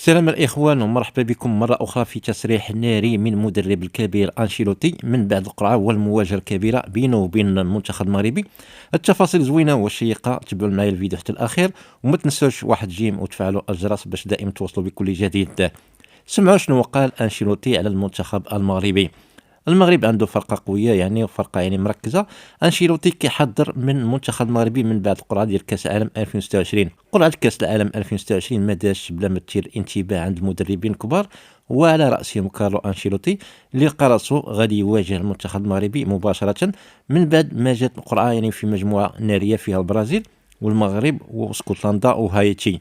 سلام الإخوان ومرحبا بكم مرة أخرى في تصريح ناري من مدرب الكبير أنشيلوتي من بعد القرعة والمواجهة الكبيرة بينه وبين المنتخب المغربي. التفاصيل زوينة وشيقة، تبعوا معايا الفيديو حتى الأخير وما تنسوش واحد جيم وتفعلوا الجرس باش دائما توصلوا بكل جديد. سمعوا شنو قال أنشيلوتي على المنتخب المغربي. المغرب عنده فرقه قويه وفرقه مركزه. انشيلوتي كيحضر من المنتخب المغربي من بعد القرعه ديال كاس العالم 2026. قرعه كاس العالم 2026 ما داش بلا ما تثير انتباه عند المدربين الكبار وعلى راسهم كارلو انشيلوتي اللي قرصو غادي يواجه المنتخب المغربي مباشره من بعد ما جات القرعه في مجموعه ناريه فيها البرازيل والمغرب واسكتلندا وهايتي.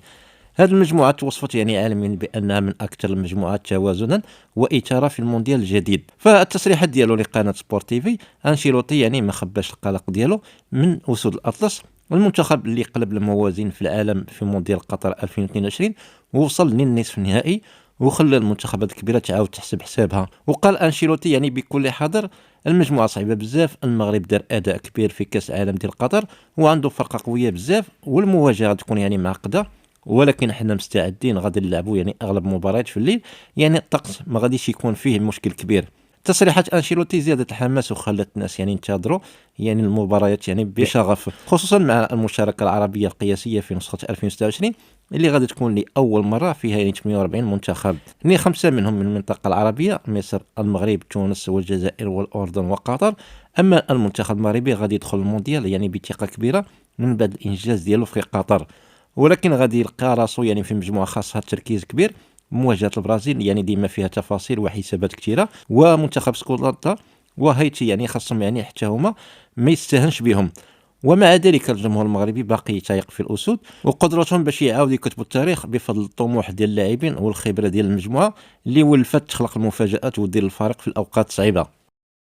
هذه المجموعة توصفت عالميا بأنها من أكثر المجموعات توازنا وإثارة في المونديال الجديد. فالتصريحات ديالو لقناة سبورتيفي، أنشيلوتي ما خباش القلق ديالو من أسود الأطلس، المنتخب اللي قلب الموازين في العالم في مونديال قطر 2022 ووصل للنصف النهائي وخلى المنتخبات الكبيره تعاود تحسب حسابها. وقال انشيلوتي بكل حذر المجموعه صعيبه بزاف، المغرب دار اداء كبير في كاس العالم ديال قطر وعنده فرقه قويه بزاف والمواجهه تكون معقده، ولكن حنا مستعدين غادي نلعبوا اغلب المباريات في الليل، الطقس ما غاديش يكون فيه مشكل كبير. تصريحات انشيلوتي زادت الحماس وخلت الناس ينتظروا المباريات بشغف، خصوصا مع المشاركه العربيه القياسيه في نسخه 2026 اللي غادي تكون لاول مره فيها 48 منتخب، 5 منهم من المنطقه العربيه: مصر، المغرب، تونس والجزائر والاردن وقطر. اما المنتخب المغربي غادي يدخل المونديال بثقه كبيره من بعد الانجاز ديالو في قطر، ولكن غادي يلقى راسو في مجموعه خاصها تركيز كبير. مواجهه البرازيل ديما فيها تفاصيل وحسابات كثيره، ومنتخب اسكتلندا وهايتي خاصهم حتى هما ما يستهنش بهم. ومع ذلك الجمهور المغربي باقي يتايق في الاسود وقدرتهم باش يعاودوا يكتبوا التاريخ بفضل الطموح ديال اللاعبين والخبره ديال المجموعه اللي ولفت تخلق المفاجات ودير الفارق في الاوقات الصعيبه.